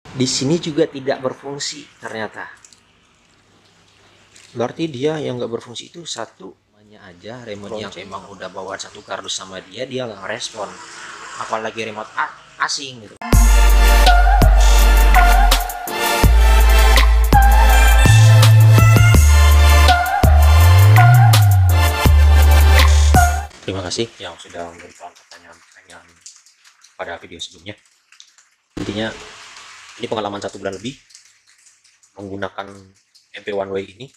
Di sini juga tidak berfungsi ternyata. Berarti dia yang nggak berfungsi itu satu hanya aja remote yang emang udah bawa satu kardus sama dia nggak respon. Apalagi remote asing gitu. Terima kasih yang sudah memberikan pertanyaan-pertanyaan pada video sebelumnya. Intinya ini pengalaman 1 bulan lebih menggunakan MP1W ini,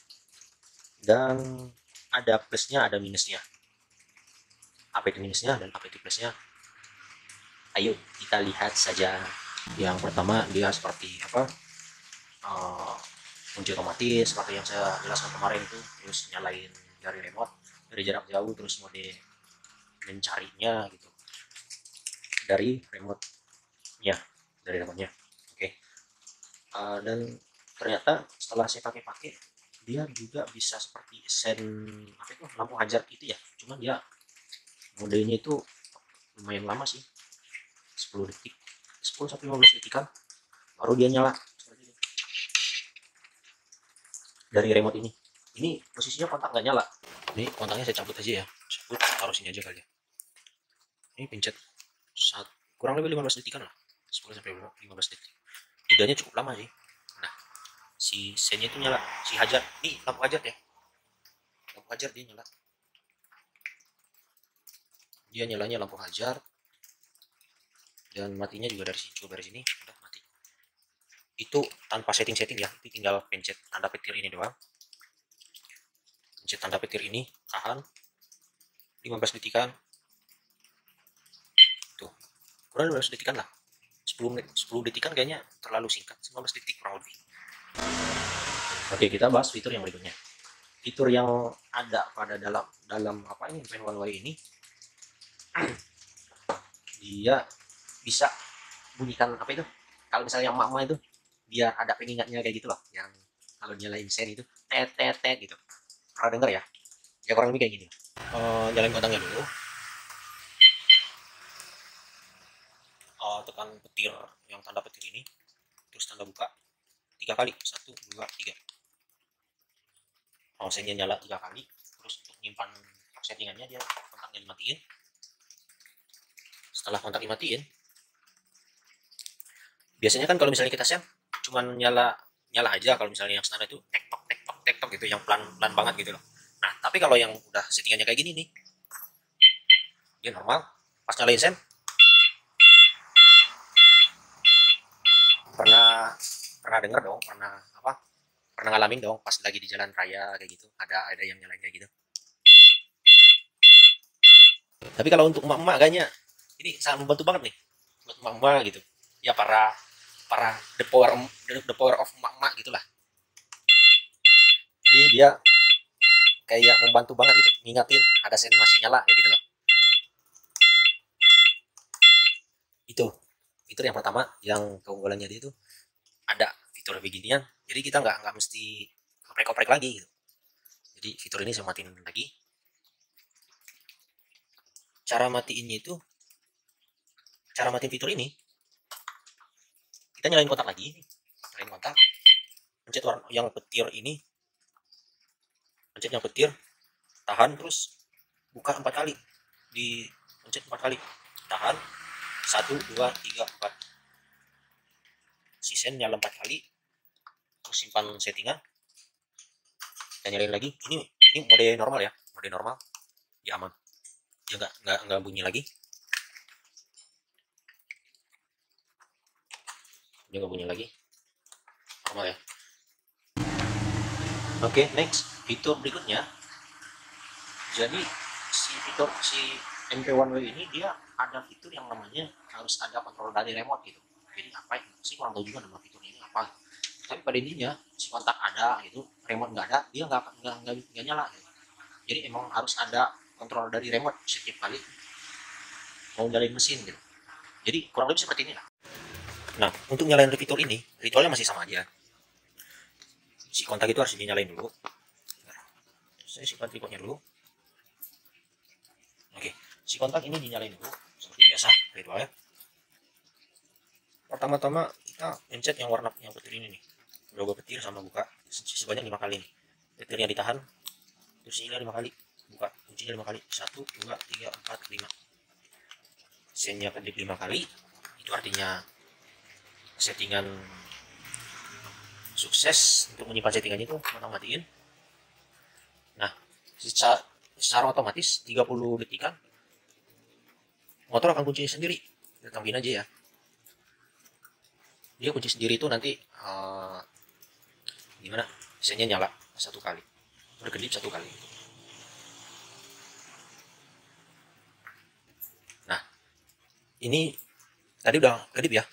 dan ada plusnya ada minusnya. Apa itu minusnya dan apa itu plusnya? Ayo kita lihat saja. Yang pertama, dia seperti apa, kunci otomatis seperti yang saya jelaskan kemarin itu, terus nyalain dari remote dari jarak jauh, terus mode mencarinya gitu dari remote-nya, oke. Dan ternyata setelah saya pakai dia juga bisa seperti apa itu, lampu hajar gitu ya, cuma dia modenya itu lumayan lama sih, 10 detik, 10 sampai 15 detikan baru dia nyala dari remote ini. Posisinya kontak nggak nyala. Ini kontaknya saya cabut aja ya, cabut, taruh sini aja kali ya. Ini pencet kurang lebih 15 detikan lah, 10 sampai 15 detik. Jedanya cukup lama sih. Nah, si sennya itu nyala, si hajar, nih lampu hajar ya, lampu hajar dia nyala, dia nyalanya lampu hajar, dan matinya juga dari sini, coba dari sini udah mati. Itu tanpa setting-setting ya, itu tinggal pencet tanda petir ini doang, pencet tanda petir ini, tahan 15 detikan tuh, kurang 15 detikan lah, 10 menit, 10 detikan kayaknya terlalu singkat, 15 detik kurang lebih. Oke, kita bahas fitur yang berikutnya. Fitur yang ada pada dalam apa ini, Pen One Way ini, dia bisa bunyikan apa itu, kalau misalnya yang mama itu biar ada pengingatnya kayak gitu loh, yang kalau nyalain sen itu tet tet tet gitu, pernah dengar ya? Ya kurang lebih kayak gini. Nyalain kotaknya dulu, tekan petir yang tanda petir ini, terus tanda buka 3 kali, 1 2 3. Sennya nyala 3 kali, terus untuk nyimpan settingannya dia kontaknya dimatiin. Setelah kontak dimatiin, biasanya kan kalau misalnya kita share cuman nyala aja, kalau misalnya yang standar itu tek tok gitu, yang pelan pelan banget gitu loh. Nah, tapi kalau yang udah settingannya kayak gini nih, dia normal, pas nyalain sen, pernah pernah dengar dong, pernah ngalamin dong pas lagi di jalan raya kayak gitu, ada yang nyalain kayak gitu. Tapi kalau untuk emak-emak kayaknya ini sangat membantu banget nih buat emak-emak gitu ya, para para the power of emak-emak gitulah. Jadi dia kayak membantu banget gitu, ngingatin ada sen masih nyala kayak gitu loh. Itu fitur yang pertama, yang keunggulannya dia itu ada fitur beginian, jadi kita nggak mesti oprek-oprek lagi gitu. Jadi fitur ini saya matiin lagi. Cara matiin fitur ini, kita nyalain kontak lagi, nyalain kontak, pencet warna yang petir ini, pencet yang petir, tahan, terus buka 4 kali, di pencet 4 kali, tahan 1 2 3 4, sisen nyala 4 kali, terus simpan settingan, dan nyalain lagi. Ini mode normal ya, mode normal, dia aman, dia nggak bunyi lagi, dia nggak bunyi lagi, normal ya. Oke, next fitur berikutnya. Jadi si MP1W ini dia ada fitur yang namanya harus ada kontrol dari remote gitu. Jadi apa sih, kurang tahu juga nama fiturnya ini apa. Tapi pada intinya si kontak ada gitu, remote nggak ada, dia nggak nyala gitu. Jadi emang harus ada kontrol dari remote setiap kali mau nyalain mesin gitu. Jadi kurang lebih seperti ini lah. Nah, untuk nyalain fitur ini, ritualnya masih sama aja. Si kontak itu harus dinyalain dulu. Saya simpan tripodnya dulu. Oke, si kontak ini dinyalain dulu seperti biasa ritualnya. Pertama-tama kita pencet yang warna yang petir ini nih, logo petir sama buka sebanyak 5 kali nih. Petirnya ditahan, terus ini 5 kali, buka kuncinya 5 kali, 1 2 3 4 5. Sennya kedip 5 kali, itu artinya settingan sukses. Untuk menyimpan settingan itu matiin. Nah, secara otomatis 30 detikan motor akan kunci sendiri. Kita tungguin aja ya, dia kunci sendiri. Itu nanti gimana, sennya nyala 1 kali, berkedip 1 kali. Nah, ini tadi udah kedip ya,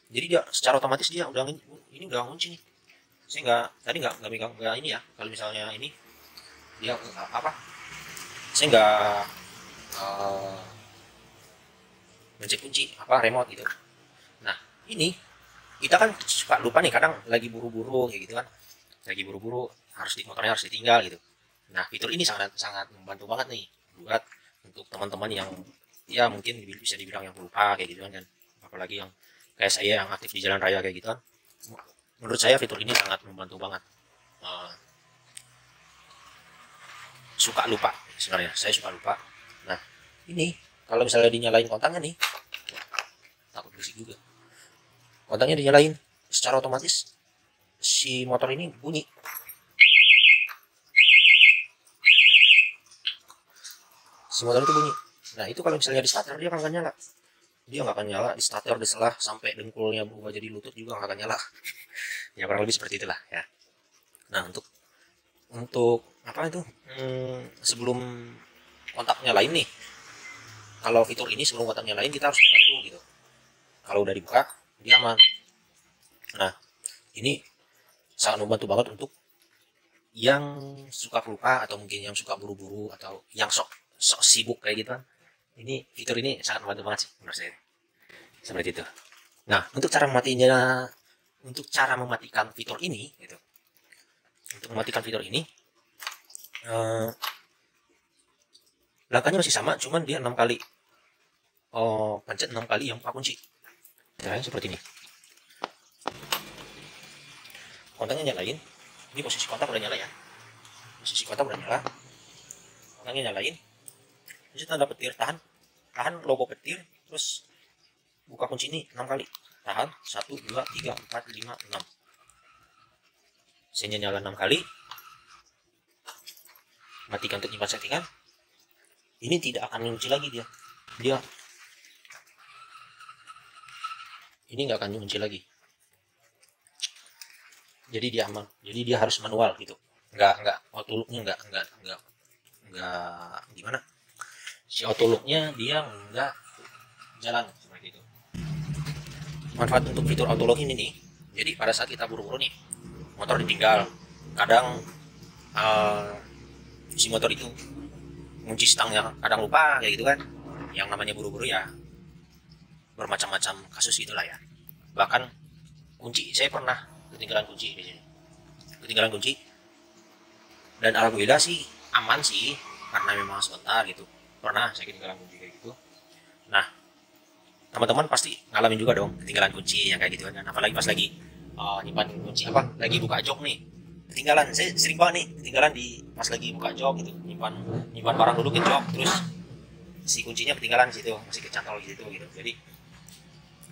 jadi dia secara otomatis dia udah ini udah kunci nih. Saya tadi nggak megang ini ya. Kalau misalnya ini dia apa, saya nggak mencet kunci remote gitu. Nah, ini kita kan suka lupa nih, kadang lagi buru-buru kayak gitu kan, lagi buru-buru motornya harus ditinggal gitu. Nah, fitur ini sangat membantu banget nih buat untuk teman-teman yang ya mungkin bisa dibilang yang lupa kayak gitu kan, apalagi yang kayak saya yang aktif di jalan raya kayak gitu kan. Menurut saya fitur ini sangat membantu banget. Suka lupa sebenarnya, saya suka lupa. Nah, ini kalau misalnya dinyalain kontaknya nih, takut berisik juga, kontaknya dinyalain, secara otomatis si motor ini bunyi. Si motor itu bunyi. Nah, itu kalau misalnya di starter dia nggak nyala. Dia nggak akan nyala di starter, diselah sampai dengkulnya berubah jadi lutut juga nggak akan nyala. Ya kurang lebih seperti itulah ya. Nah, untuk apa itu, sebelum kontaknya lain nih, kalau fitur ini sebelum kontaknya lain kita harus buka dulu gitu. Kalau udah dibuka dia aman. Nah, ini sangat membantu banget untuk yang suka lupa atau mungkin yang suka buru-buru atau yang sok sibuk kayak gitu kan. Ini fitur ini sangat membantu banget sih menurut saya. Seperti itu. Nah, untuk cara mematikan fitur ini gitu. Untuk mematikan fitur ini langkahnya masih sama, cuman dia 6 kali. Pencet 6 kali yang buka kunci. Caranya seperti ini. Kontaknya nyalain. Ini posisi kontak udah nyala ya. Posisi kontak udah nyala. Kontaknya nyalain. Terus tanda petir, tahan logo petir, terus buka kunci ini 6 kali. Tahan 1 2 3 4 5 6. Sennya nyala 6 kali. Matikan untuk nyimpan settingan. Ini tidak akan ngunci lagi dia. Ini nggak akan ngunci lagi. Jadi dia aman. Jadi dia harus manual gitu. Nggak autolooknya nggak gimana? Si autolooknya dia nggak jalan seperti itu. Manfaat untuk fitur autolock ini nih. Jadi pada saat kita buru-buru nih, motor ditinggal, kadang si motor itu ngunci stangnya, kadang lupa kayak gitu kan. Yang namanya buru-buru ya bermacam-macam kasus gitulah ya. Bahkan kunci, saya pernah ketinggalan kunci di sini. Ketinggalan kunci. Dan alhamdulillah sih aman sih, karena memang sebentar gitu. Pernah saya ketinggalan kunci kayak gitu. Nah, teman-teman pasti ngalamin juga dong ketinggalan kunci yang kayak gitu kan. Apalagi pas lagi nyimpan kunci lagi buka jok nih. Ketinggalan, saya sering banget nih ketinggalan pas lagi buka jok gitu. Nyimpan barang dulu ke jok, terus si kuncinya ketinggalan di situ, masih kecantol di situ gitu. Jadi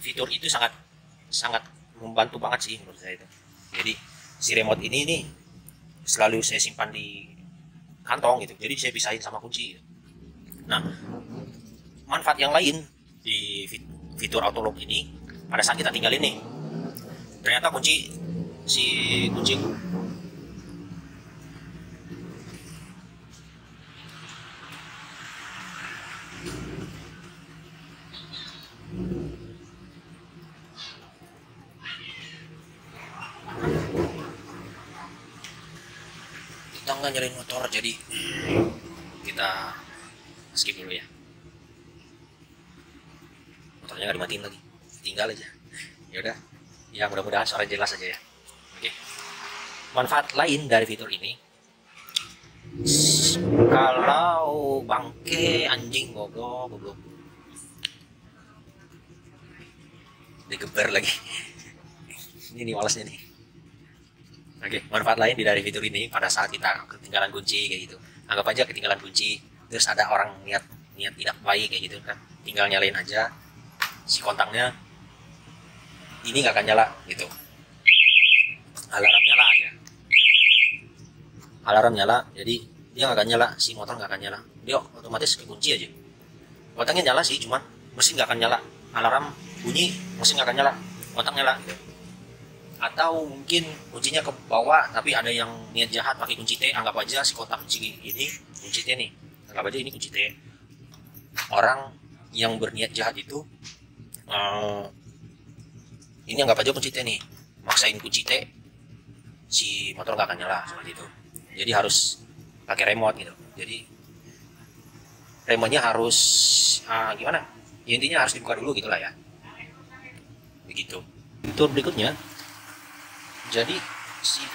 fitur itu sangat membantu banget sih menurut saya itu. Jadi si remote ini nih selalu saya simpan di kantong gitu. Jadi saya pisahin sama kunci gitu. Nah, manfaat yang lain di fitur autolock ini, pada saat kita tinggalin nih, ternyata kunci kita nggak nyalain motor, jadi kita skip dulu ya. Motornya nggak dimatiin lagi, tinggal aja. Ya udah, ya mudah-mudahan suara jelas aja ya. Oke. Manfaat lain dari fitur ini, kalau bangke anjing goblok digeber lagi. Ini nih walesnya nih. Oke, manfaat lain dari fitur ini pada saat kita ketinggalan kunci kayak gitu. Anggap aja ketinggalan kunci, terus ada orang niat tidak baik kayak gitu kan, tinggal nyalain aja si kontaknya, ini nggak akan nyala gitu. Alarm nyala aja, alarm nyala, jadi dia nggak akan nyala, si motor nggak akan nyala, dia otomatis kekunci aja. Kontaknya nyala sih, cuman mesin nggak akan nyala. Alarm bunyi, mesin nggak akan nyala, kontak nyala gitu. Atau mungkin kuncinya ke bawah tapi ada yang niat jahat pakai kunci T. Anggap aja si kotak kunci ini kunci T nih, anggap aja ini kunci T. Orang yang berniat jahat itu ini anggap aja kunci T nih, maksain kunci T, si motor nggak akan nyala seperti itu. Jadi harus pakai remote gitu. Jadi remote-nya harus gimana ya, intinya harus dibuka dulu gitulah ya, begitu. Fitur berikutnya, jadi si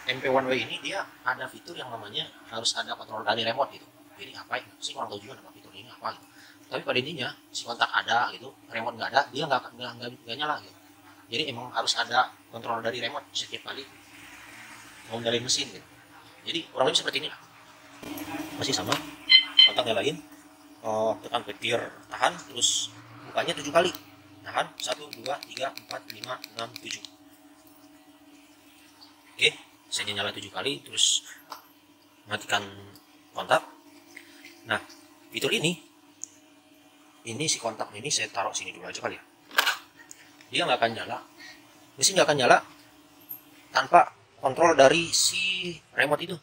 MP1W ini dia ada fitur yang namanya harus ada kontrol dari remote gitu. Jadi apa ya sih, kurang tahu juga nama fitur ini apa gitu. Tapi pada intinya si kontak ada gitu, remote nggak ada, dia nggak nyala gitu. Jadi emang harus ada kontrol dari remote setiap kali mau nyalain mesin gitu. Jadi kurang lebih seperti ini lah. Masih sama, kontak nyalain, tekan petir tahan, terus bukanya 7 kali. Tahan 1, 2, 3, 4, 5, 6, 7. Oke, saya nyala 7 kali, terus matikan kontak. Nah, fitur ini si kontak ini saya taruh sini dulu aja kali ya. Dia nggak akan nyala, mesin nggak akan nyala tanpa kontrol dari si remote itu.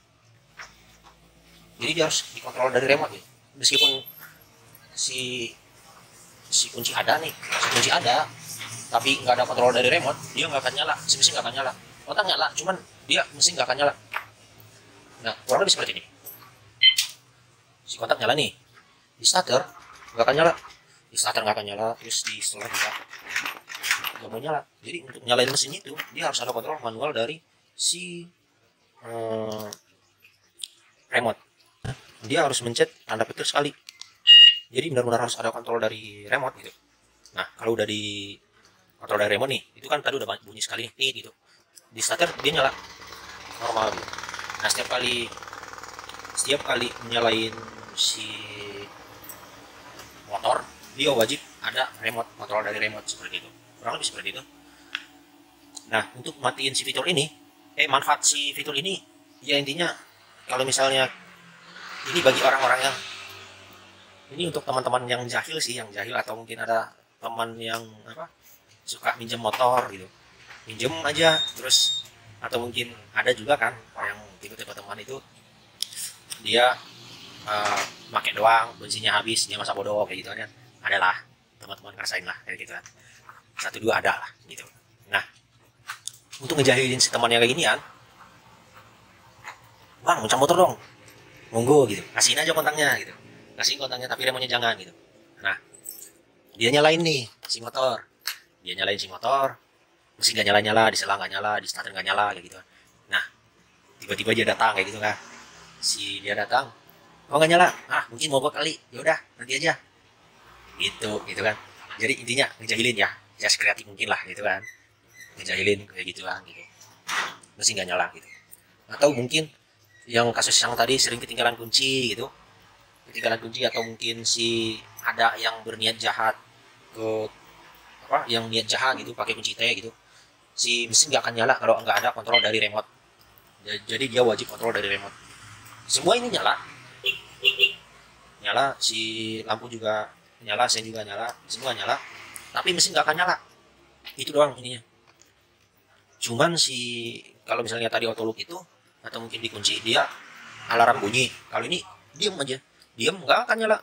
Jadi dia harus dikontrol dari remote ya. Meskipun si kunci ada nih, si kunci ada, tapi nggak ada kontrol dari remote, dia nggak akan nyala, si mesin nggak akan nyala. Kontak nyala, cuman dia mesin nggak akan nyala. Nah, kurang lebih seperti ini. Si kontak nyala nih, di starter nggak akan nyala, di starter nggak akan nyala, terus di setelah juga nggak mau nyala. Jadi untuk nyalain mesin itu dia harus ada kontrol manual dari si remote. Dia harus mencet tanda petir sekali. Jadi benar-benar harus ada kontrol dari remote gitu. Nah, kalau udah di kontrol dari remote nih, itu kan tadi udah bunyi sekali nih gitu. Di starter dia nyala normal gitu. Nah, setiap kali menyalain si motor, dia wajib ada remote, kontrol dari remote seperti itu. Kurang lebih seperti itu. Nah, untuk matiin si fitur ini, manfaat si fitur ini ya intinya kalau misalnya ini bagi orang-orang yang ini untuk teman-teman yang jahil sih, yang jahil atau mungkin ada teman yang suka minjem motor gitu, minjem aja terus, atau mungkin ada juga kan yang tipe-tipe teman itu dia pakai doang, bensinnya habis, dia masa bodoh kayak gitu kan, adalah teman-teman ngerasain lah kayak gitu kan, 1-2 ada lah gitu. Nah, untuk ngejahilin si temannya kayak ginian, bang mencang motor dong, monggo gitu, kasihin aja kontaknya gitu, kasihin kontaknya tapi remonya jangan gitu. Nah, dia nyalain nih si motor, mesin gak nyala-nyala, di selang gak nyala, di starter gak nyala kayak gitu. Nah, tiba-tiba dia datang kayak gitu kan, dia datang, oh gak nyala, mungkin mogok kali, yaudah nanti aja gitu kan. Jadi intinya ngejahilin ya sekreatif mungkin lah gitu kan, ngejahilin kayak gitu kan gitu, mesin gak nyala gitu. Atau mungkin yang kasus yang tadi sering ketinggalan kunci gitu, atau mungkin ada yang berniat jahat yang niat jahat gitu pakai kunci T gitu, si mesin nggak akan nyala kalau nggak ada kontrol dari remote. Jadi dia wajib kontrol dari remote. Semua ini nyala, si lampu juga nyala, sen juga nyala, semua nyala, tapi mesin nggak akan nyala. Itu doang ininya. Cuman kalau misalnya tadi autolock itu atau mungkin dikunci, dia alarm bunyi, kalau ini diem aja, nggak akan nyala,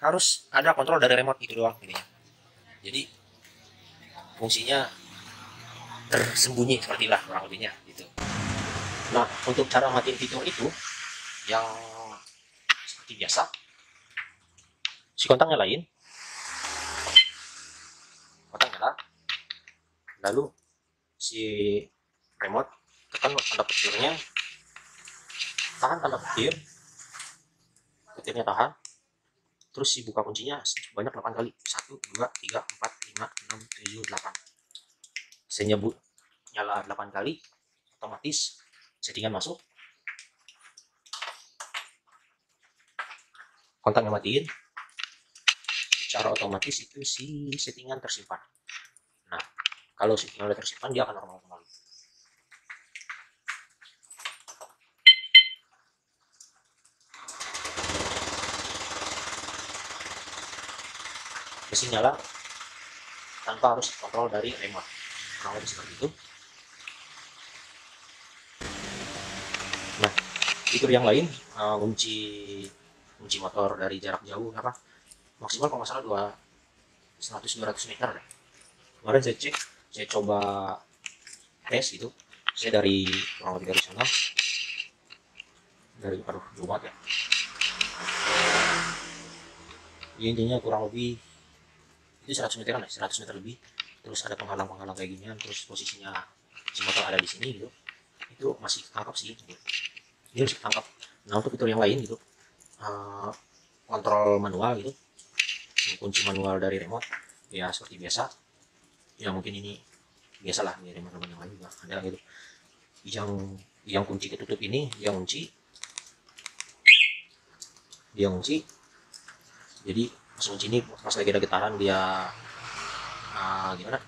harus ada kontrol dari remote. Itu doang ininya. Jadi fungsinya tersembunyi seperti itulah kurang lebihnya gitu. Nah, untuk cara matiin fitur itu yang seperti biasa, si kontak nyalain, lalu si remote tekan tanda petirnya, tahan tanda petirnya tahan, terus si buka kuncinya banyak 8 kali, 1, 2, 3, 4, 5, 6, 7, 8. Saya nyebut nyala 8 kali, otomatis settingan masuk, kontaknya matiin, secara otomatis itu si settingan tersimpan. Nah, kalau settingan udah tersimpan, dia akan normal kembali. Mesin nyala tanpa harus kontrol dari remote, kurang lebih seperti itu. Nah, fitur yang lain, kunci motor dari jarak jauh apa maksimal kalau nggak salah 100-200 meter deh. Kemarin saya cek, saya coba tes gitu, saya dari kurang lebih dari sana, dari 2 watt ya. Intinya kurang lebih itu 100 meteran lah, 100 meter lebih. Terus ada penghalang-penghalang kayak ginian, terus posisinya si motor ada di sini gitu, itu masih tangkap sih gitu. Dia masih tangkap. Nah, untuk fitur yang lain gitu, kontrol manual gitu, kunci manual dari remote ya seperti biasa ya, mungkin ini biasalah di remote-remote yang lain juga ada gitu. Yang kunci ketutup ini dia kunci, jadi pas kunci ini pas lagi ada getaran dia gimana,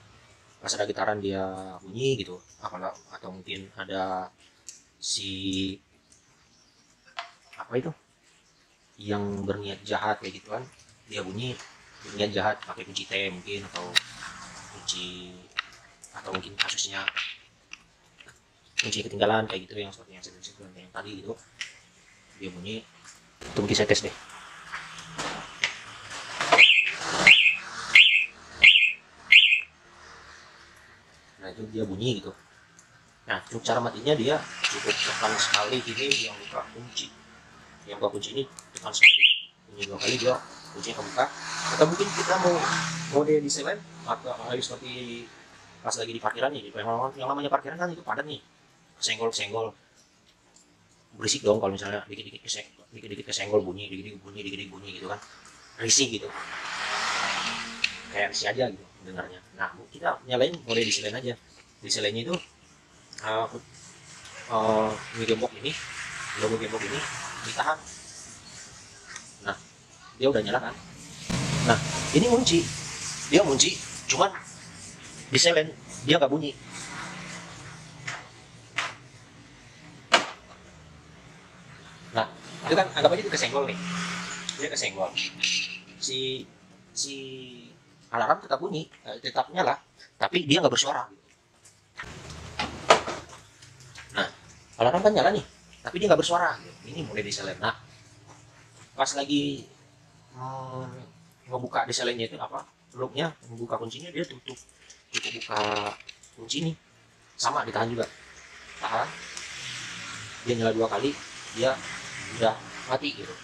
pas ada getaran dia bunyi gitu, atau mungkin ada si apa itu yang berniat jahat kayak gitu kan, dia bunyi berniat jahat pakai kunci T mungkin, atau mungkin kasusnya kunci ketinggalan kayak gitu, yang seperti yang saya sebutkan yang tadi gitu, dia bunyi. Itu mungkin saya tes deh. Nah, itu dia bunyi gitu. Nah, untuk cara matinya dia cukup tekan sekali gini yang buka kunci. Yang buka kunci ini tekan sekali, bunyi 2 kali dia kuncinya kebuka. Atau mungkin kita mau mode di selen atau seperti pas lagi di parkiran nih, yang namanya parkiran kan itu padat nih, kesenggol berisik dong kalau misalnya dikit-dikit kesenggol bunyi, dikit-dikit bunyi gitu kan, risih gitu, kayak risih aja gitu dengarnya. Nah, kita nyalain mode di selen aja. Di selennya itu gembok ini, logo gembok ini ditahan. Nah, dia udah nyala kan. Nah, ini dia ngunci, cuman di selen dia nggak bunyi. Nah, itu kan anggap aja itu kesenggol nih, dia kesenggol, si si alarm tetap bunyi, tetap nyala, tapi dia nggak bersuara. Nah, alarm kan nyala nih, tapi dia nggak bersuara. Ini mulai diselen. Nah, pas lagi ngebuka diselennya itu apa, locknya, membuka kuncinya, dia tutup buka kunci ini, sama ditahan juga, tahan, dia nyala 2 kali, dia udah mati gitu.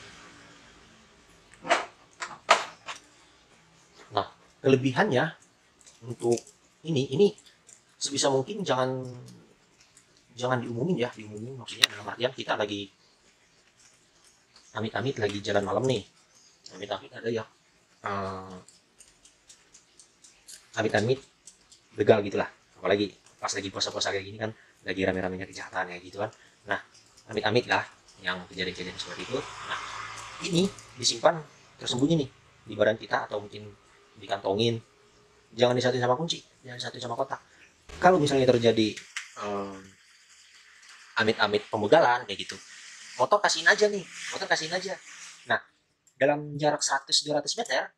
Nah, kelebihannya untuk ini sebisa mungkin jangan diumumin ya, maksudnya dalam artian kita lagi amit-amit lagi jalan malam nih, amit-amit ada ya amit-amit begal gitulah, apalagi pas lagi puasa-puasa kayak gini kan, lagi rame-ramenya kejahatan ya gitu kan. Nah, amit-amit lah yang kejadian-kejadian seperti itu. Nah, ini disimpan tersembunyi nih di badan kita, atau mungkin dikantongin, jangan disatuin sama kunci, jangan disatuin sama kotak. Kalau misalnya terjadi amit-amit pembegalan kayak gitu, motor kasihin aja. Nah, dalam jarak 100-200 meter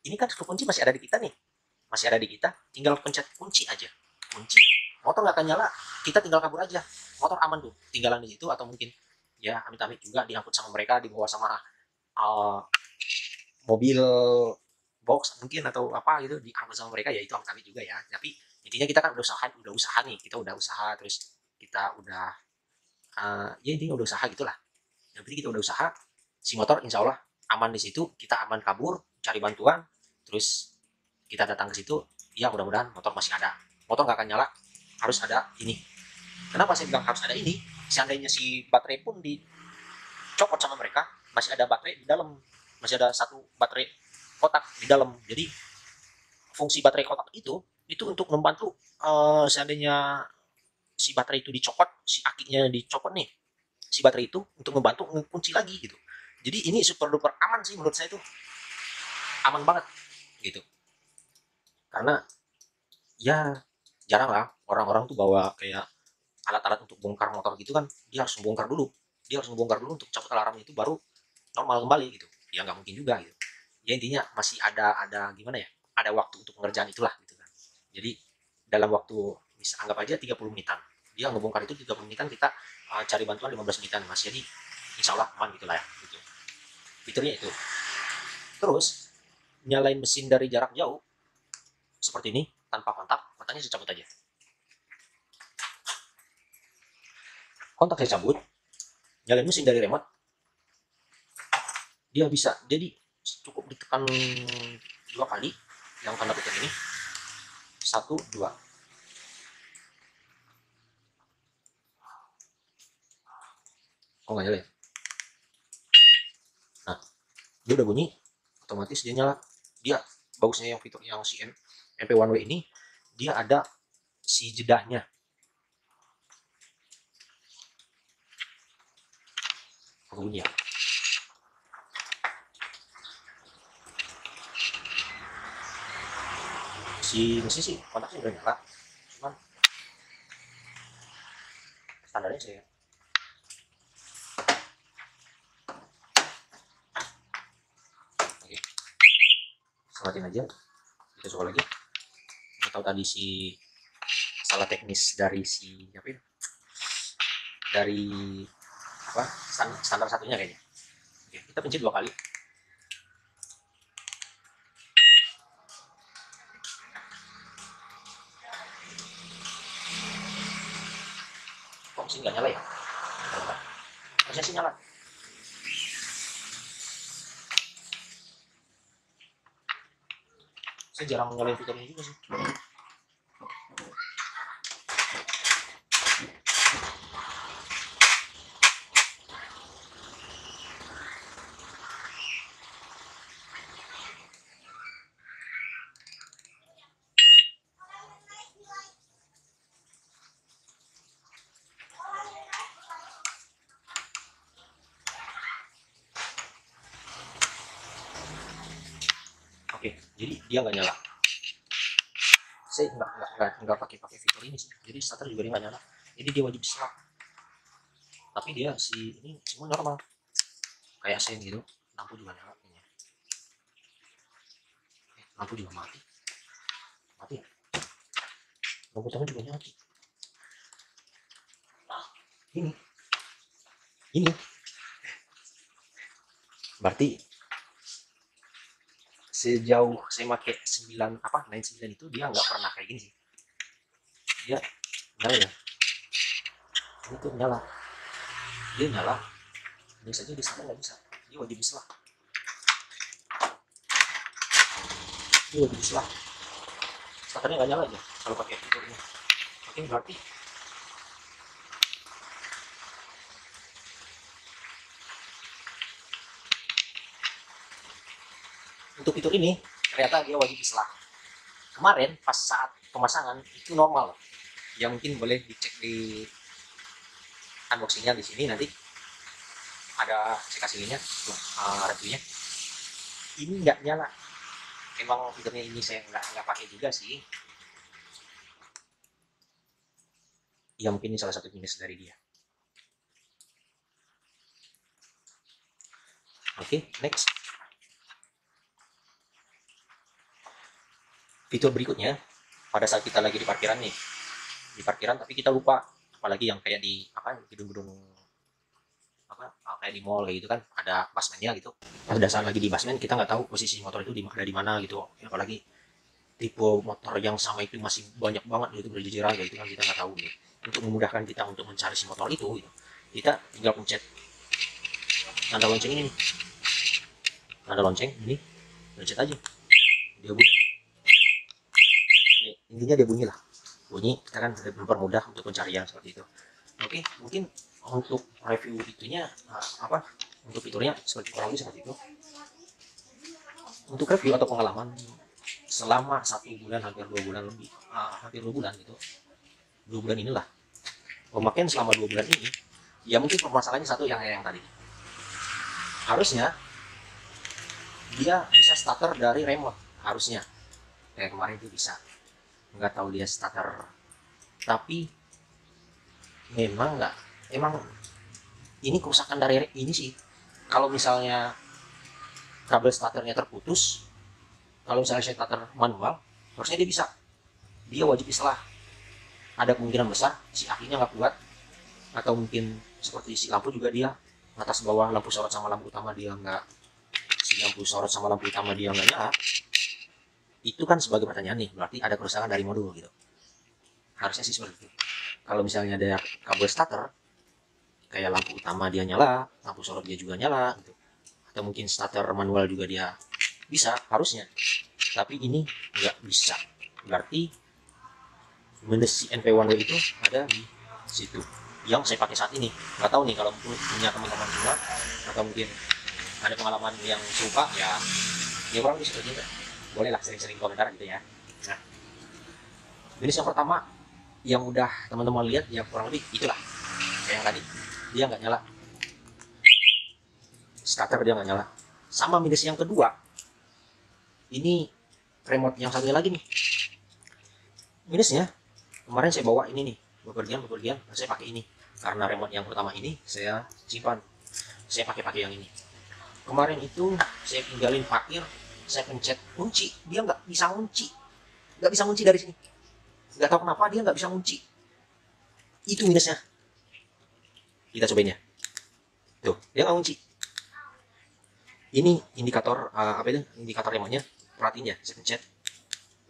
ini kan kunci masih ada di kita nih, tinggal pencet kunci aja, motor nggak akan nyala, kita tinggal kabur aja, motor aman tuh tinggalan di situ. Atau mungkin ya amit-amit juga diangkut sama mereka, dibawa sama mobil box mungkin atau apa gitu, diangkut sama mereka, ya itu amit-amit juga ya. Tapi intinya kita kan udah usaha nih, kita udah usaha, terus kita udah ya intinya udah usaha gitulah. Yang penting kita udah usaha, si motor insya Allah aman di situ, kita aman kabur cari bantuan, terus kita datang ke situ, ya mudah-mudahan motor masih ada, motor nggak akan nyala, harus ada ini. Kenapa saya bilang harus ada ini? Seandainya si baterai pun dicopot sama mereka, masih ada baterai di dalam, masih ada satu baterai kotak di dalam. Jadi fungsi baterai kotak itu untuk membantu seandainya si baterai itu dicopot, si akinya dicopot nih, si baterai itu untuk membantu mengunci lagi gitu. Jadi ini super duper aman sih menurut saya tuh, aman banget gitu. Karena ya jarang lah orang-orang tuh bawa kayak alat-alat untuk bongkar motor gitu kan, dia harus membongkar dulu, untuk cabut alarmnya itu baru normal kembali gitu. Ya nggak mungkin juga gitu. Ya intinya masih ada gimana ya, ada waktu untuk pengerjaan itulah gitu kan. Jadi dalam waktu bisa anggap aja 30 menitan, dia ngebongkar itu 30 menitan, kita cari bantuan 15 menitan mas, jadi insya Allah aman gitu lah ya gitu. Fiturnya itu. Terus nyalain mesin dari jarak jauh seperti ini tanpa kontak, kontaknya saya cabut aja. Kontak saya cabut, nyalain mesin dari remote, dia bisa, jadi cukup ditekan 2 kali yang tanda putar ini, 1 2. Oh nggak nyala ya. Nah dia udah bunyi, otomatis dia nyala. Dia bagusnya yang fitur yang si MP1W ini, dia ada si jedahnya. Bunyi ya. Si mesin sih kontaknya udah nyala, cuman standarnya saya oke, sematin aja, kita coba lagi. Nggak tahu tadi si salah teknis dari si apa ya, dari apa standar satunya kayaknya. Oke, kita pencet 2 kali. Kok sih nggak nyala ya? Harusnya sih nyala. Saya jarang nyalain fiturnya juga sih. Oke, jadi dia nggak nyala. Saya nggak pakai fitur ini sih. Jadi starter juga dia nggak nyala. Jadi dia wajib selap. Tapi dia si ini semua normal. Kayak sen gitu. Lampu juga nyala. Lampu juga mati. Mati ya? Lampu tangan juga nyala. Nah, ini berarti sejauh saya pakai 9 apa 99 itu dia nggak pernah kayak gini sih. Dia nyala ya, ini tuh nyala, dia nyala, ini saja di sana nggak bisa, dia wajib diselah, starternya nggak nyala aja kalau pakai fitur ini. Oke, berarti untuk fitur ini ternyata dia wajib diselah. Kemarin pas saat pemasangan itu normal, ya mungkin boleh dicek di unboxingnya di sini, nanti ada saya kasih linknya, reviewnya. Ini nggak nyala, emang fiturnya ini saya nggak pakai juga sih, ya mungkin ini salah satu minus dari dia. Oke, next. Fitur berikutnya, pada saat kita lagi di parkiran nih, tapi kita lupa, apalagi yang kayak di apa gedung-gedung apa kayak di mall kayak gitu kan, ada basmentnya gitu. Pada saat lagi di basement kita nggak tahu posisi motor itu ada di mana gitu, apalagi tipe motor yang sama itu masih banyak banget gitu berjejer kayak gitu kan, kita nggak tahu gitu. Untuk memudahkan kita untuk mencari si motor itu gitu, kita tinggal pencet tanda lonceng ini nih. Tanda lonceng ini pencet aja, dia bunyi. Intinya dia bunyi lah, kita kan mempermudah untuk pencarian seperti itu. Oke, mungkin untuk review itunya apa untuk fiturnya kurang lebih seperti itu. Untuk review atau pengalaman selama 1 bulan hampir 2 bulan lebih, hampir 2 bulan gitu, 2 bulan inilah pemakaian selama 2 bulan ini, ya mungkin permasalahannya satu yang tadi. Harusnya dia bisa starter dari remote, harusnya. Kayak kemarin itu bisa. Nggak tahu dia starter. Tapi memang nggak, emang ini kerusakan dari ini sih. Kalau misalnya kabel starternya terputus, kalau misalnya saya starter manual, harusnya dia bisa. Dia wajib istilah. Ada kemungkinan besar si akinya nggak kuat, atau mungkin seperti si lampu juga dia atas bawah, lampu sorot sama lampu utama dia nggak, si lampu sorot sama lampu utama dia nggak nyala. Itu kan sebagai pertanyaan nih, berarti ada kerusakan dari modul gitu. Harusnya sih seperti itu. Kalau misalnya ada kabel starter, kayak lampu utama dia nyala, lampu sorot dia juga nyala gitu, atau mungkin starter manual juga dia bisa, harusnya. Tapi ini nggak bisa, berarti minus NP1W itu ada di situ yang saya pakai saat ini. Nggak tahu nih kalau punya teman-teman semua, atau mungkin ada pengalaman yang serupa, ya kurang lebih seperti itu. Boleh lah sering-sering komentar gitu ya. Nah, jenis yang pertama yang udah teman-teman lihat ya kurang lebih itulah kayak yang tadi, dia nggak nyala, starter dia nggak nyala. Sama minus yang kedua, ini remote yang satunya lagi nih. Minusnya kemarin saya bawa ini nih, bepergian saya pakai ini karena remote yang pertama ini saya simpan, saya pakai yang ini. Kemarin itu saya tinggalin parkir, saya pencet kunci, dia nggak bisa kunci dari sini. Nggak tahu kenapa dia nggak bisa kunci. Itu minusnya. Kita cobain ya. Tuh, dia nggak kunci. Ini indikator apa itu? Indikator remote-nya. Perhatiin ya, saya pencet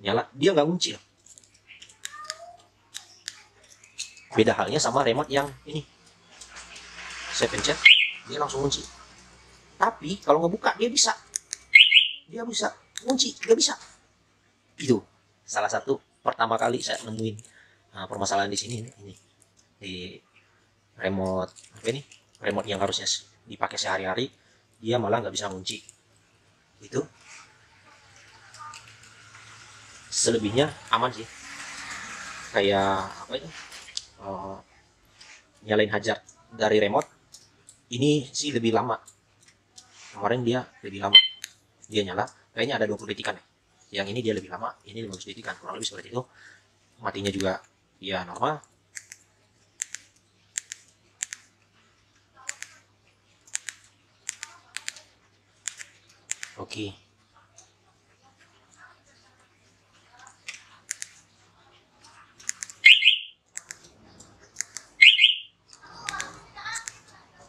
nyala, dia nggak kunci loh. Beda halnya sama remote yang ini. Saya pencet, dia langsung kunci. Tapi kalau ngebuka dia bisa kunci, nggak bisa. Itu salah satu pertama kali saya nemuin permasalahan di sini ini di remote apa ini, remote yang harusnya dipakai sehari-hari dia malah nggak bisa kunci. Itu selebihnya aman sih, kayak apa itu, nyalain hazard dari remote ini sih lebih lama. Kemarin dia lebih lama, dia nyala kayaknya ada 20 detikan ya. Yang ini dia lebih lama, ini 15 detikan, kurang lebih seperti itu. Matinya juga ya normal. Oke.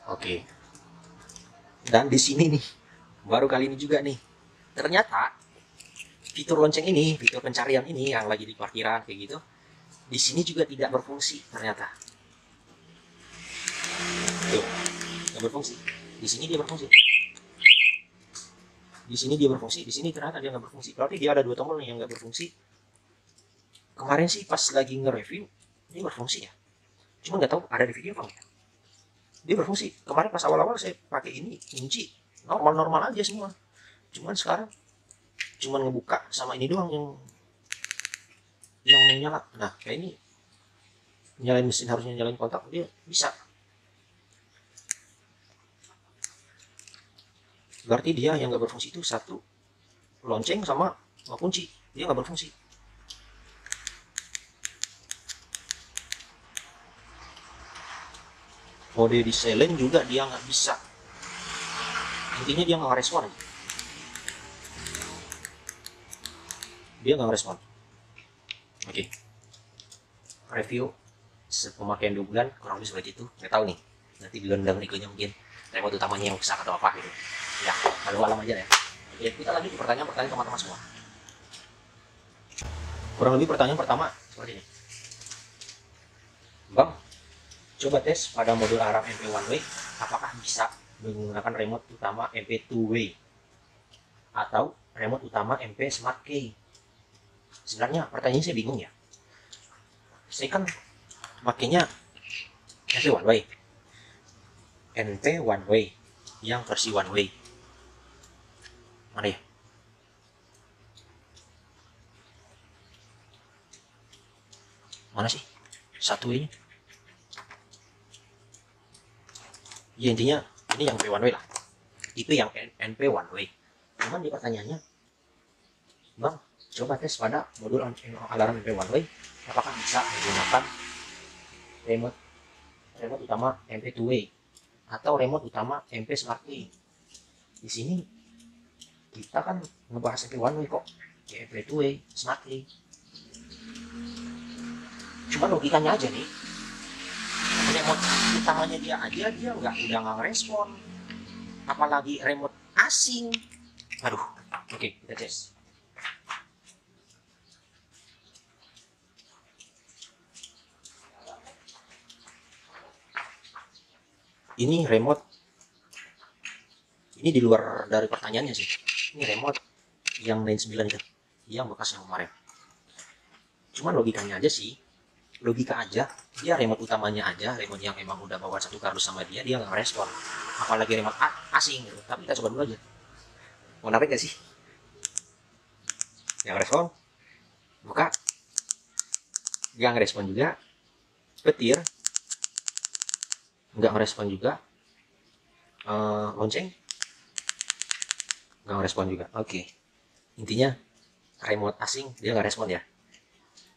Oke. Dan di sini nih, baru kali ini juga nih, ternyata fitur lonceng ini, fitur pencarian ini yang lagi di parkiran kayak gitu, di sini juga tidak berfungsi ternyata. Tuh, nggak berfungsi. Di sini dia berfungsi. Di sini dia berfungsi, di sini ternyata dia nggak berfungsi. Berarti dia ada 2 tombol nih yang nggak berfungsi. Kemarin sih pas lagi nge-review, ini berfungsi ya. Cuma nggak tahu ada di video apa enggak. Dia berfungsi. Kemarin pas awal-awal saya pakai ini kunci normal-normal aja semua. Cuman sekarang cuman ngebuka sama ini doang yang nyala. Nah, kayak ini nyalain mesin, harusnya nyalain kontak dia bisa. Berarti dia yang nggak berfungsi itu satu lonceng sama kunci, dia nggak berfungsi. Mode di silent juga dia nggak bisa. Intinya dia nggak respon. Dia nggak respon. Oke. Review pemakaian 2 bulan kurang lebih seperti itu. Nggak tahu nih, nanti di bulan berikutnya mungkin remote utamanya yang rusak atau apa gitu. Ya, lalu alam aja ya. Oke, kita lanjut ke pertanyaan teman-teman semua. Kurang lebih pertanyaan pertama seperti ini. Bang, coba tes pada modul Aram MP1W, apakah bisa menggunakan remote utama MP2W atau remote utama MP Smart Key? Sebenarnya pertanyaannya saya bingung ya. Saya kan makainya MP1W, NP1W yang versi one way. Mana ya? Mana sih? Satu ini. Ya intinya ini yang NP one way lah, itu yang NP one way. Cuman di pertanyaannya, bang, coba tes pada modul alarm NP one way, apakah bisa menggunakan remote remote utama MP two way atau remote utama MP smart key. Di sini kita kan ngebahas MP one way kok, MP two way smart key. Cuma logikanya aja nih, remote utamanya dia udah nggak respon, apalagi remote asing. Aduh, oke, kita tes. Ini remote, ini di luar dari pertanyaannya sih. Ini remote yang 99 itu, yang bekas yang kemarin. Cuman logikanya aja sih, logika aja, dia remote utamanya aja, remote yang emang udah bawa satu kardus sama dia nggak respon, apalagi remote asing gitu. Tapi kita coba dulu aja, mau narik gak sih? Yang respon, buka, nggak respon juga, petir, nggak respon juga, lonceng, nggak respon juga. Oke, intinya remote asing dia nggak respon ya.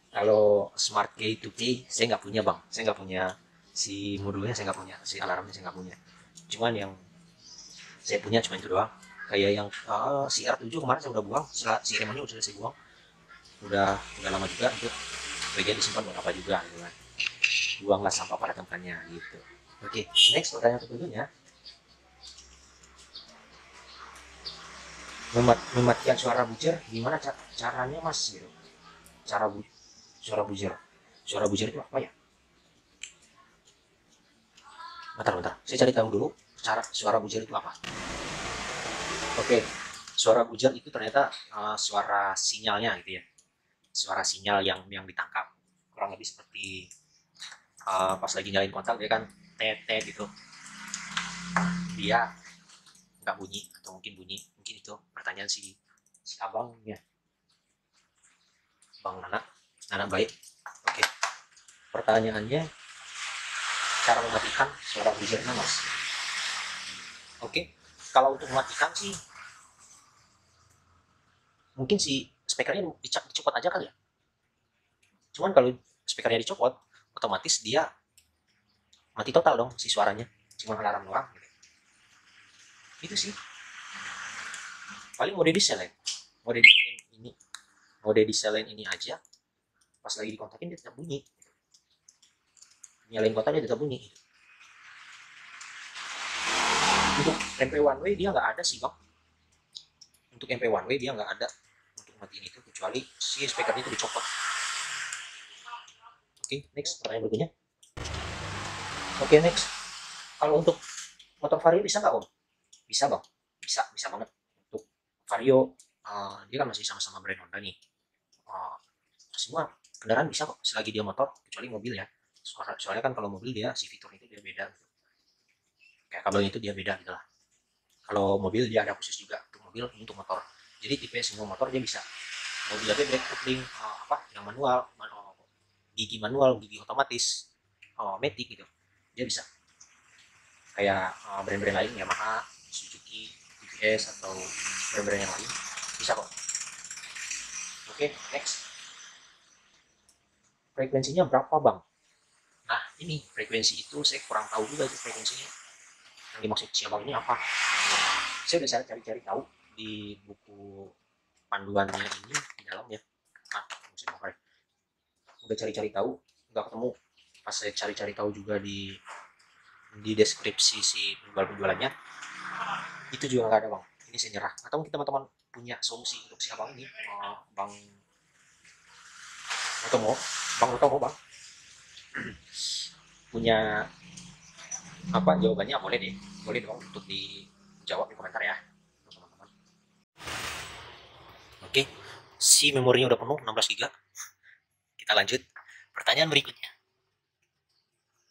Kalau smart key to key saya nggak punya bang, saya nggak punya si modulnya, saya nggak punya si alarmnya, saya nggak punya. Cuman yang saya punya cuma itu doang, kayak yang si R7 kemarin saya udah buang, si remote udah saya buang, udah lama juga itu, bagian disimpan buat apa juga gitu kan, buanglah sampah pada tempatnya gitu. Oke, next pertanyaan berikutnya, mematikan suara buzzer gimana caranya mas gitu. Cara suara buzzer, suara buzzer itu apa ya? Bentar, saya cari tahu dulu cara suara buzzer itu apa. Oke, suara buzzer itu ternyata suara sinyalnya gitu ya, suara sinyal yang ditangkap, kurang lebih seperti pas lagi nyalain kontak dia kan tet gitu, dia nggak bunyi atau mungkin bunyi, mungkin itu pertanyaan si abangnya, bang Nana baik. Oke, pertanyaannya cara mematikan suara buzzernya mas. Oke, kalau untuk mematikan sih mungkin si speakernya dicopot aja kali ya. Cuman kalau speakernya dicopot, otomatis dia mati total dong si suaranya, cuma alarm doang gitu. Itu sih paling mode diselen, mode diselen ini, mode diselen ini aja pas lagi dikontakin dia tetap bunyi, nyalain kontaknya tetap bunyi. Untuk MP one way dia nggak ada sih bang, untuk MP one way dia nggak ada untuk matiin itu, kecuali si speakernya itu dicopot. Oke, next pertanyaan berikutnya. Oke, next, kalau untuk motor vario bisa nggak om? Bisa bang, bisa banget. Untuk vario dia kan masih sama-sama brand Honda nih, semua kendaraan bisa kok selagi dia motor, kecuali mobil ya. Soalnya kan kalau mobil dia si fitur itu dia beda, kayak kabelnya itu dia beda gitu lah. Kalau mobil dia ada khusus juga untuk mobil, untuk motor. Jadi tipe semua motor dia bisa. Mobil dia brake coupling apa yang manual, gigi manual, gigi otomatis, matic gitu, dia bisa. Kayak brand-brand lain Yamaha, Suzuki, TVS atau brand-brand yang lain bisa kok. Oke, next. Frekuensinya berapa bang? Nah ini frekuensi itu saya kurang tahu juga itu frekuensinya. Yang dimaksud si abang ini apa? Saya udah cari-cari tahu di buku panduannya ini di dalamnya. Udah cari-cari tahu, nggak ketemu. Pas saya cari-cari tahu juga di deskripsi si penjualannya, itu juga nggak ada bang. Ini saya nyerah. Atau mungkin teman-teman punya solusi untuk si abang ini, bang Otomo, bang punya apa jawabannya, boleh dong untuk dijawab di komentar ya teman-teman. Oke, si memorinya udah penuh 16 GB. Kita lanjut pertanyaan berikutnya.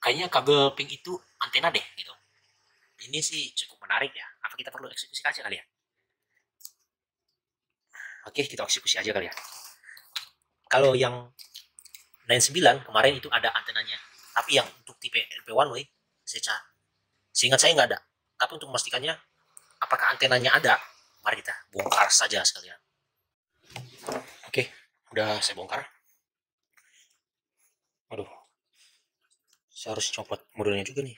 Kayaknya kabel pink itu antena deh gitu. Ini sih cukup menarik ya, apa kita perlu eksekusi aja kali ya? Oke, kita eksekusi aja kali ya. Kalau yang 99 kemarin itu ada antenanya, tapi yang untuk tipe LP one way saya Seingat saya nggak ada. Tapi untuk memastikannya, apakah antenanya ada, mari kita bongkar saja sekalian. Oke, udah saya bongkar. Aduh, saya harus copot modulnya juga nih.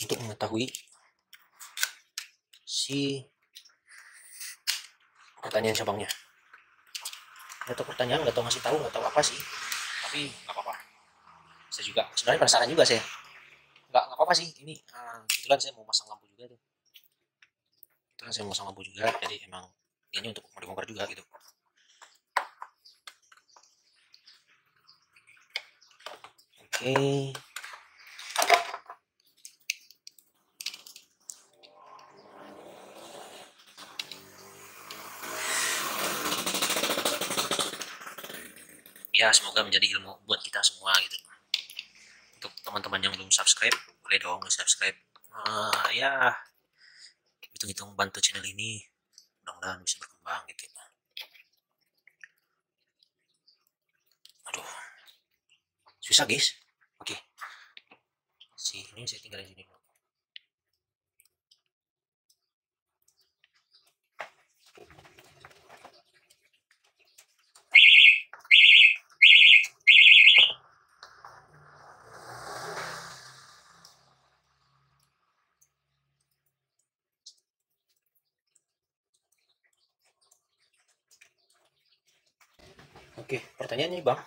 Untuk mengetahui si pertanyaan cabangnya. Nggak tahu pertanyaan, nggak tahu ngasih tahu, nggak tahu apa sih. Tapi nggak apa-apa. Saya juga sebenarnya penasaran juga saya. Nggak apa-apa sih. Ini kebetulan saya mau pasang lampu juga tuh. Kebetulan saya mau pasang lampu juga, jadi emang ini untuk mau dibongkar juga gitu. Oke. Ya, semoga menjadi ilmu buat kita semua gitu. Untuk teman-teman yang belum subscribe, boleh dong subscribe. Ya, hitung-hitung bantu channel ini, mudah-mudahan bisa berkembang gitu. Aduh, susah guys. Oke, ini saya tinggalin sini dulu. Oke, pertanyaannya bang,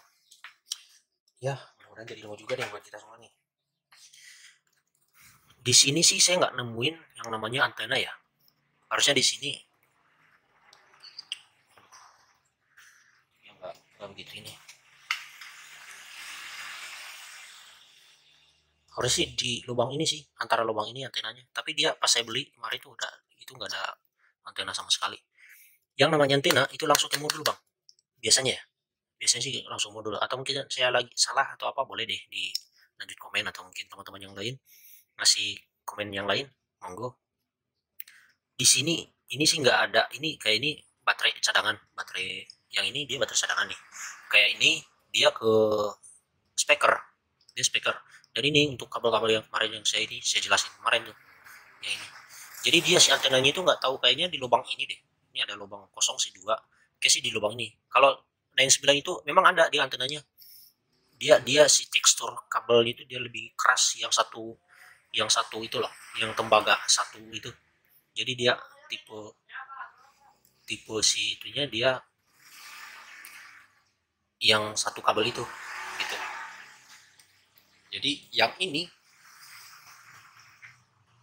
ya mudah-mudahan jadi ilmu juga deh buat kita semua nih. Di sini sih saya nggak nemuin yang namanya antena ya. Harusnya di sini. Ya nggak begitu ini. Harusnya sih di lubang ini sih, antara lubang ini antenanya. Tapi dia pas saya beli kemarin itu nggak ada antena sama sekali. Yang namanya antena itu langsung ke modul bang. Biasanya ya. Biasanya sih langsung modul. Atau mungkin saya lagi salah atau apa, boleh deh di lanjut komen, atau mungkin teman-teman yang lain ngasih komen yang lain, monggo. Di sini ini sih nggak ada, ini kayak ini baterai cadangan, baterai yang ini dia baterai cadangan nih, kayak ini dia ke speaker, dia speaker. Dan ini untuk kabel-kabel yang kemarin yang saya jelasin kemarin tuh ya ini. Jadi dia si antenanya itu nggak tahu, kayaknya di lubang ini deh, ini ada lubang kosong sih dua, kayak sih di lubang ini. Kalau yang sebelah itu memang ada di antenanya, dia si tekstur kabel itu dia lebih keras, yang satu itu loh, yang tembaga satu itu. Jadi dia tipe tipe si itunya dia yang satu kabel itu gitu. Jadi yang ini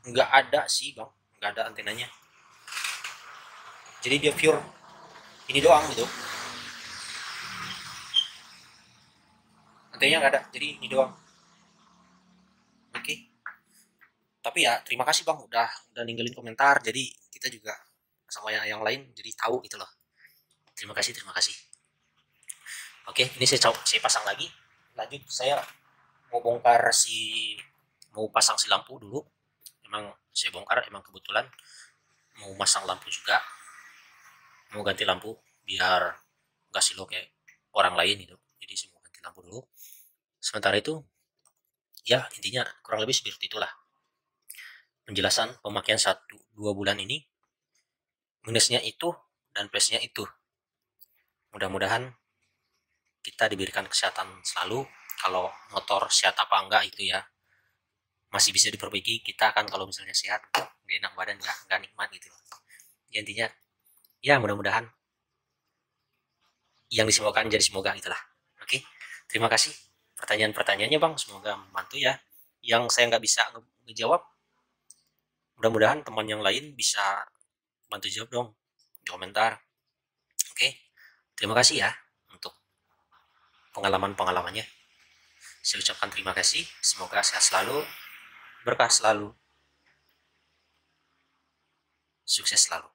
nggak ada sih bang, nggak ada antenanya. Jadi dia pure ini doang gitu, antenanya nggak ada, jadi ini doang. Oke, tapi ya terima kasih bang udah ninggalin komentar, jadi kita juga sama yang lain jadi tahu gitu loh. Terima kasih, terima kasih. Oke, ini saya pasang lagi. Lanjut, saya mau pasang si lampu dulu. Emang saya bongkar, emang kebetulan mau pasang lampu juga, mau ganti lampu biar nggak silo kayak orang lain gitu. Jadi saya mau ganti lampu dulu. Sementara itu ya intinya kurang lebih seperti itulah penjelasan pemakaian 1-2 bulan ini. Minusnya itu dan plusnya itu. Mudah-mudahan kita diberikan kesehatan selalu. Kalau motor sehat apa enggak itu ya masih bisa diperbaiki. Kita kan kalau misalnya sehat gak enak badan, nggak nikmat gitu ya. Intinya ya mudah-mudahan yang disemogakan jadi semoga itulah. Oke, terima kasih pertanyaan-pertanyaannya bang, semoga membantu ya. Yang saya nggak bisa ngejawab, mudah-mudahan teman yang lain bisa bantu jawab dong di komentar. Oke, terima kasih ya untuk pengalaman-pengalamannya. Saya ucapkan terima kasih, semoga sehat selalu, berkah selalu, sukses selalu.